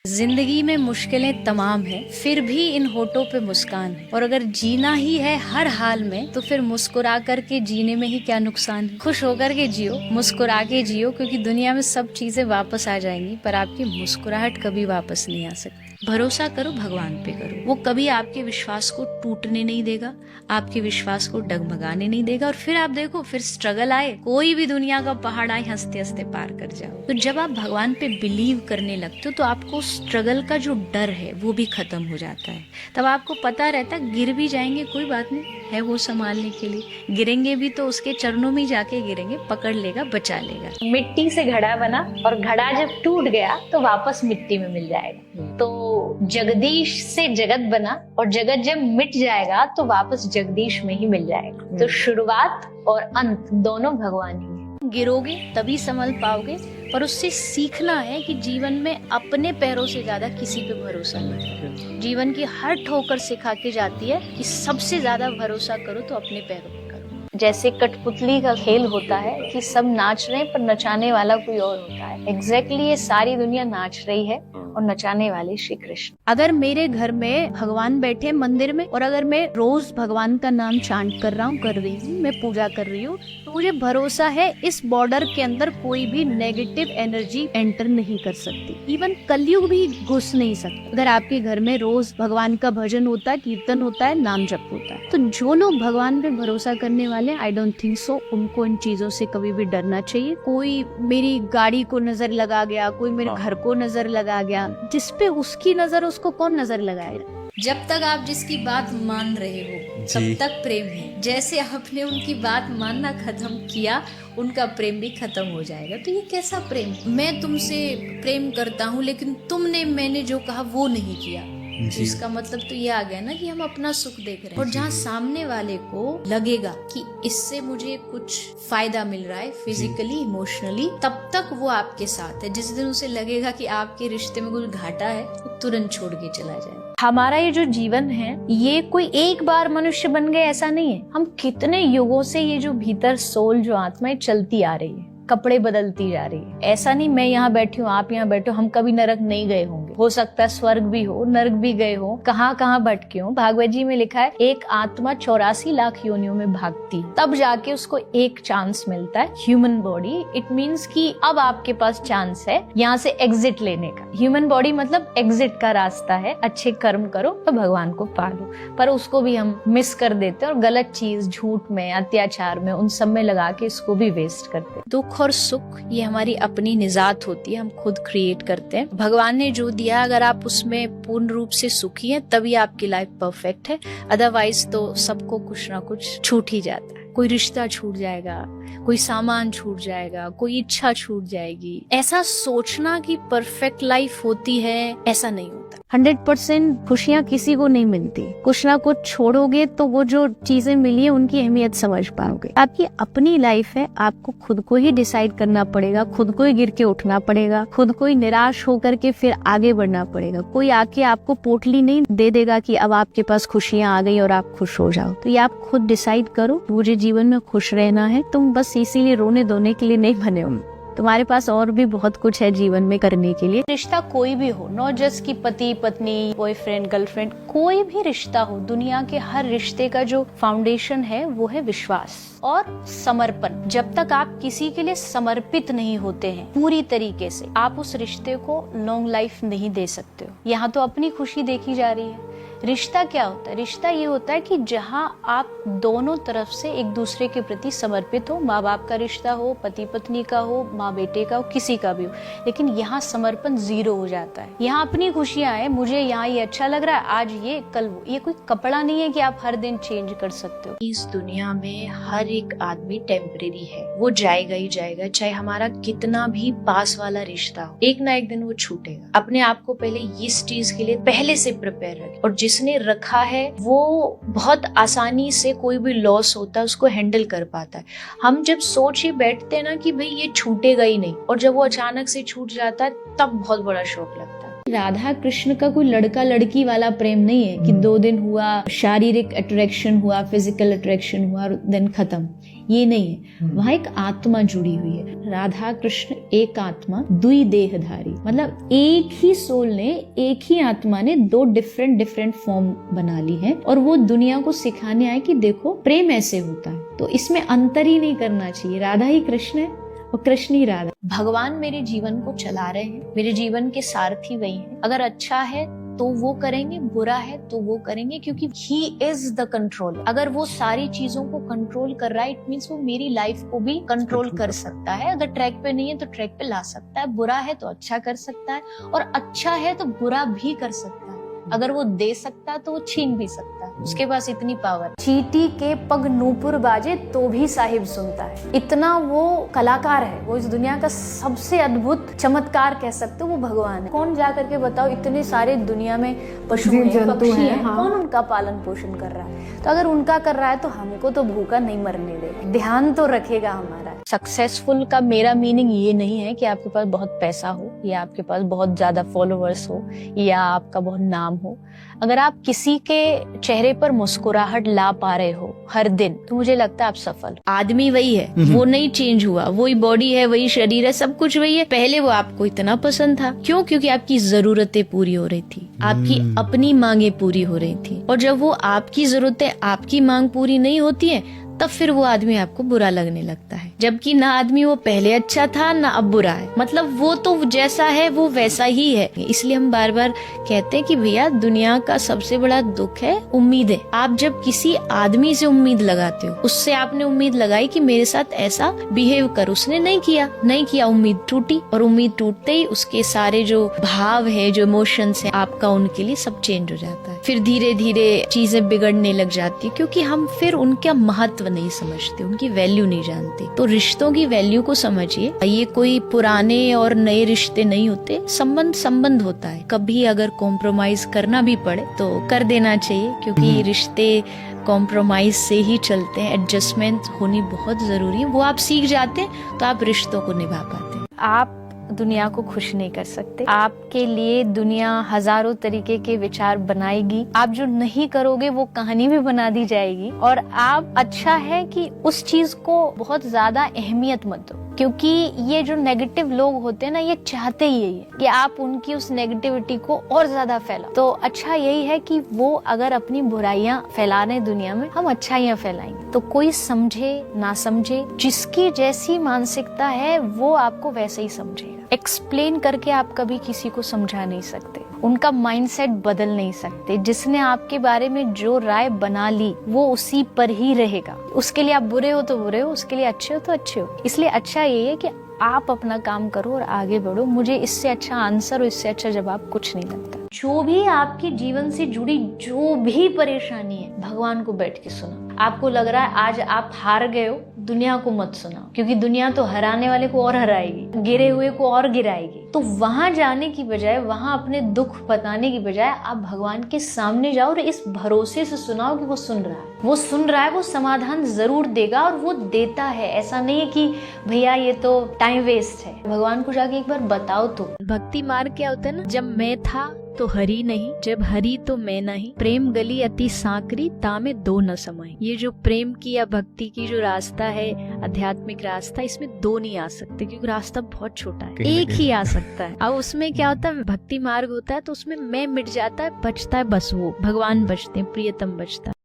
जिंदगी में मुश्किलें तमाम हैं, फिर भी इन होठों पे मुस्कान है। और अगर जीना ही है हर हाल में, तो फिर मुस्कुरा कर के जीने में ही क्या नुकसान है। खुश होकर के जियो, मुस्कुरा के जियो, क्योंकि दुनिया में सब चीजें वापस आ जाएंगी, पर आपकी मुस्कुराहट कभी वापस नहीं आ सकती। भरोसा करो, भगवान पे करो, वो कभी आपके विश्वास को टूटने नहीं देगा, आपके विश्वास को डगमगाने नहीं देगा। और फिर आप देखो, फिर स्ट्रगल आए, कोई भी दुनिया का पहाड़ आए, हंसते हंसते पार कर जाओ। तो जब आप भगवान पे बिलीव करने लगते हो, तो आपको स्ट्रगल का जो डर है वो भी खत्म हो जाता है। तब आपको पता रहता है गिर भी जाएंगे, कोई बात नहीं है, वो संभालने के लिए। गिरेंगे भी तो उसके चरणों में जाके गिरेंगे, पकड़ लेगा, बचा लेगा। मिट्टी से घड़ा बना, और घड़ा जब टूट गया तो वापस मिट्टी में मिल जाएगा। तो जगदीश से जगत बना, और जगत जब मिट जाएगा तो वापस जगदीश में ही मिल जाएगा। तो शुरुआत और अंत दोनों भगवान ही है। गिरोगे तभी संभल पाओगे, पर उससे सीखना है कि जीवन में अपने पैरों से ज्यादा किसी पे भरोसा न करो। जीवन की हर ठोकर सिखा के जाती है कि सबसे ज्यादा भरोसा करो तो अपने पैरों पे करो। जैसे कठपुतली का खेल होता है कि सब नाच रहे हैं पर नचाने वाला कोई और होता है। एग्जैक्टली ये सारी दुनिया नाच रही है और नचाने वाले श्री कृष्ण। अगर मेरे घर में भगवान बैठे मंदिर में, और अगर मैं रोज भगवान का नाम चांट कर रहा हूँ, कर रही हूँ, मैं पूजा कर रही हूँ, तो मुझे भरोसा है इस बॉर्डर के अंदर कोई भी नेगेटिव एनर्जी एंटर नहीं कर सकती। इवन कलयुग भी घुस नहीं सकता। अगर आपके घर में रोज भगवान का भजन होता है, कीर्तन होता है, नाम जप होता है, तो जो लोग भगवान पे भरोसा करने वाले, आई डोंट थिंक सो उनको इन चीजों से कभी भी डरना चाहिए। कोई मेरी गाड़ी को नजर लगा गया, कोई मेरे घर को नजर लगा गया, जिसपे उसकी नजर, उसको कौन नजर लगाएगा। जब तक आप जिसकी बात मान रहे हो तब तक प्रेम है। जैसे आपने उनकी बात मानना खत्म किया, उनका प्रेम भी खत्म हो जाएगा। तो ये कैसा प्रेम? मैं तुमसे प्रेम करता हूँ, लेकिन तुमने मैंने जो कहा वो नहीं किया। तो इसका मतलब तो ये आ गया ना कि हम अपना सुख देख रहे हैं। और जहाँ सामने वाले को लगेगा कि इससे मुझे कुछ फायदा मिल रहा है फिजिकली, इमोशनली, तब तक वो आपके साथ है। जिस दिन उसे लगेगा कि आपके रिश्ते में कुछ घाटा है, वो तुरंत छोड़ के चला जाए। हमारा ये जो जीवन है, ये कोई एक बार मनुष्य बन गए ऐसा नहीं है। हम कितने युगों से ये जो भीतर सोल, जो आत्मा है, चलती आ रही है, कपड़े बदलती जा रही है। ऐसा नहीं मैं यहाँ बैठी हूँ, आप यहाँ बैठे हो, हम कभी नरक नहीं गए होंगे। हो सकता है स्वर्ग भी हो, नरक भी गए हो, कहाँ कहाँ भटके हो। भागवत जी में लिखा है एक आत्मा 84 लाख योनियों में भागती, तब जाके उसको एक चांस मिलता है, ह्यूमन बॉडी। इट मीन्स कि अब आपके पास चांस है यहाँ से एग्जिट लेने का। ह्यूमन बॉडी मतलब एग्जिट का रास्ता है। अच्छे कर्म करो तो भगवान को पालो, पर उसको भी हम मिस कर देते हैं और गलत चीज, झूठ में, अत्याचार में, उन सब में लगा के इसको भी वेस्ट करते हैं। दुख और सुख ये हमारी अपनी निजात होती है, हम खुद क्रिएट करते हैं। भगवान ने जो दिया, अगर आप उसमें पूर्ण रूप से सुखी हैं, तभी आपकी लाइफ परफेक्ट है। अदरवाइज तो सबको कुछ ना कुछ छूट ही जाता है। कोई रिश्ता छूट जाएगा, कोई सामान छूट जाएगा, कोई इच्छा छूट जाएगी। ऐसा सोचना कि परफेक्ट लाइफ होती है, ऐसा नहीं होता। 100% खुशियाँ किसी को नहीं मिलती। कुछ ना कुछ छोड़ोगे तो वो जो चीजें मिली है उनकी अहमियत समझ पाओगे। आपकी अपनी लाइफ है, आपको खुद को ही डिसाइड करना पड़ेगा, खुद को ही गिर के उठना पड़ेगा, खुद को ही निराश होकर के फिर आगे बढ़ना पड़ेगा। कोई आके आपको पोटली नहीं दे देगा कि अब आपके पास खुशियाँ आ गई और आप खुश हो जाओ। तो ये आप खुद डिसाइड करो, मुझे जीवन में खुश रहना है। तुम बस इसीलिए रोने धोने के लिए नहीं बने हो, तुम्हारे पास और भी बहुत कुछ है जीवन में करने के लिए। रिश्ता कोई भी हो, नॉट जस्ट कि पति पत्नी, बॉयफ्रेंड गर्लफ्रेंड, कोई भी रिश्ता हो, दुनिया के हर रिश्ते का जो फाउंडेशन है वो है विश्वास और समर्पण। जब तक आप किसी के लिए समर्पित नहीं होते हैं पूरी तरीके से, आप उस रिश्ते को लॉन्ग लाइफ नहीं दे सकते हो। यहाँ तो अपनी खुशी देखी जा रही है। रिश्ता क्या होता है? रिश्ता ये होता है कि जहाँ आप दोनों तरफ से एक दूसरे के प्रति समर्पित हो। माँ बाप का रिश्ता हो, पति पत्नी का हो, माँ बेटे का हो, किसी का भी हो, लेकिन यहाँ समर्पण जीरो हो जाता है। यहाँ अपनी खुशियाँ हैं, मुझे यहाँ ये अच्छा लग रहा है, आज ये कल वो। ये कोई कपड़ा नहीं है कि आप हर दिन चेंज कर सकते हो। इस दुनिया में हर एक आदमी टेम्परेरी है, वो जाएगा ही जाएगा। चाहे हमारा कितना भी पास वाला रिश्ता हो, एक ना एक दिन वो छूटेगा। अपने आप को पहले इस चीज के लिए पहले से प्रिपेयर रखें, और जिसने रखा है वो बहुत आसानी से कोई भी लॉस होता है उसको हैंडल कर पाता है। हम जब सोच ही बैठते हैं ना कि भाई ये छूटेगा ही नहीं, और जब वो अचानक से छूट जाता है, तब बहुत बड़ा शौक लगता है। राधा कृष्ण का कोई लड़का लड़की वाला प्रेम नहीं है कि 2 दिन हुआ, शारीरिक अट्रैक्शन हुआ, फिजिकल अट्रैक्शन हुआ और देन खत्म। ये नहीं है, वहां एक आत्मा जुड़ी हुई है। राधा कृष्ण एक आत्मा दुई देहधारी, मतलब एक ही सोल ने, एक ही आत्मा ने 2 डिफरेंट फॉर्म बना ली है और वो दुनिया को सिखाने आए कि देखो प्रेम ऐसे होता है। तो इसमें अंतर ही नहीं करना चाहिए, राधा ही कृष्ण है और कृष्ण ही राधा। भगवान मेरे जीवन को चला रहे हैं, मेरे जीवन के सारथी वही हैं। अगर अच्छा है तो वो करेंगे, बुरा है तो वो करेंगे, क्योंकि ही इज द कंट्रोल। अगर वो सारी चीजों को कंट्रोल कर रहा है, इट मीन्स वो मेरी लाइफ को भी कंट्रोल कर सकता है। अगर ट्रैक पे नहीं है तो ट्रैक पे ला सकता है, बुरा है तो अच्छा कर सकता है, और अच्छा है तो बुरा भी कर सकता है। अगर वो दे सकता है तो वो छीन भी सकता है, उसके पास इतनी पावर। चींटी के पग नूपुर बाजे तो भी साहिब सुनता है, इतना वो कलाकार है। वो इस दुनिया का सबसे अद्भुत चमत्कार कह सकते हो, वो भगवान है। कौन जा करके बताओ, इतने सारे दुनिया में पशु हैं, पक्षी हैं, हाँ। कौन उनका पालन पोषण कर रहा है? तो अगर उनका कर रहा है तो हमको तो भूखा नहीं मरने देगा, ध्यान तो रखेगा हमारा। सक्सेसफुल का मेरा मीनिंग ये नहीं है कि आपके पास बहुत पैसा हो, या आपके पास बहुत ज्यादा फॉलोअर्स हो, या आपका बहुत नाम हो। अगर आप किसी के चेहरे पर मुस्कुराहट ला पा रहे हो हर दिन, तो मुझे लगता है आप सफल। आदमी वही है, वो नहीं चेंज हुआ, वही बॉडी है, वही शरीर है, सब कुछ वही है। पहले वो आपको इतना पसंद था, क्यों? क्योंकि आपकी जरूरतें पूरी हो रही थी, आपकी अपनी मांगे पूरी हो रही थी। और जब वो आपकी जरूरतें, आपकी मांग पूरी नहीं होती है, तब फिर वो आदमी आपको बुरा लगने लगता है। जबकि ना आदमी वो पहले अच्छा था ना अब बुरा है, मतलब वो तो जैसा है वो वैसा ही है। इसलिए हम बार बार कहते हैं कि भैया दुनिया का सबसे बड़ा दुख है उम्मीदें। आप जब किसी आदमी से उम्मीद लगाते हो, उससे आपने उम्मीद लगाई कि मेरे साथ ऐसा बिहेव कर, उसने नहीं किया, उम्मीद टूटी, और उम्मीद टूटते ही उसके सारे जो भाव है, जो इमोशंस है आपका, उनके लिए सब चेंज हो जाता है। फिर धीरे धीरे चीजें बिगड़ने लग जाती है, क्योंकि हम फिर उनका महत्व नहीं समझते, उनकी वैल्यू नहीं जानते। तो रिश्तों की वैल्यू को समझिए। ये कोई पुराने और नए रिश्ते नहीं होते, संबंध होता है। कभी अगर कॉम्प्रोमाइज करना भी पड़े तो कर देना चाहिए, क्योंकि रिश्ते कॉम्प्रोमाइज से ही चलते हैं। एडजस्टमेंट होनी बहुत जरूरी है, वो आप सीख जाते हैं तो आप रिश्तों को निभा पाते हैं। आप दुनिया को खुश नहीं कर सकते, आपके लिए दुनिया हजारों तरीके के विचार बनाएगी। आप जो नहीं करोगे वो कहानी भी बना दी जाएगी। और आप, अच्छा है कि उस चीज को बहुत ज्यादा अहमियत मत दो, क्योंकि ये जो नेगेटिव लोग होते हैं ना, ये चाहते ही यही है कि आप उनकी उस नेगेटिविटी को और ज्यादा फैलाओ। तो अच्छा यही है कि वो अगर अपनी बुराइयां फैला रहे दुनिया में, हम अच्छाइयां फैलाएंगे। तो कोई समझे ना समझे, जिसकी जैसी मानसिकता है वो आपको वैसे ही समझेगा। एक्सप्लेन करके आप कभी किसी को समझा नहीं सकते, उनका माइंडसेट बदल नहीं सकते। जिसने आपके बारे में जो राय बना ली वो उसी पर ही रहेगा। उसके लिए आप बुरे हो तो बुरे हो, उसके लिए अच्छे हो तो अच्छे हो। इसलिए अच्छा ये है कि आप अपना काम करो और आगे बढ़ो। मुझे इससे अच्छा आंसर और इससे अच्छा जवाब कुछ नहीं लगता। जो भी आपके जीवन से जुड़ी जो भी परेशानी है, भगवान को बैठ के सुनाओ। आपको लग रहा है आज आप हार गए हो, दुनिया को मत सुनाओ, क्योंकि दुनिया तो हराने वाले को और हराएगी, गिरे हुए को और गिराएगी। तो वहां जाने की बजाय, वहां अपने दुख बताने की बजाय आप भगवान के सामने जाओ और इस भरोसे से सुनाओ कि वो सुन रहा है, वो सुन रहा है, वो समाधान जरूर देगा और वो देता है। ऐसा नहीं है कि भैया ये तो टाइम वेस्ट है। भगवान को जाके एक बार बताओ तो। भक्ति मार्ग क्या होता है ना, जब मैं था तो हरि नहीं, जब हरि तो मैं नहीं, प्रेम गली अति सांकरी तामे दो न समाई। ये जो प्रेम की या भक्ति की जो रास्ता है, आध्यात्मिक रास्ता, इसमें दो नहीं आ सकते, क्योंकि रास्ता बहुत छोटा है, एक ही आ सकता है। अब उसमें क्या होता है, भक्ति मार्ग होता है तो उसमें मैं मिट जाता है, बचता है बस वो भगवान बचते हैं, प्रियतम बचता है।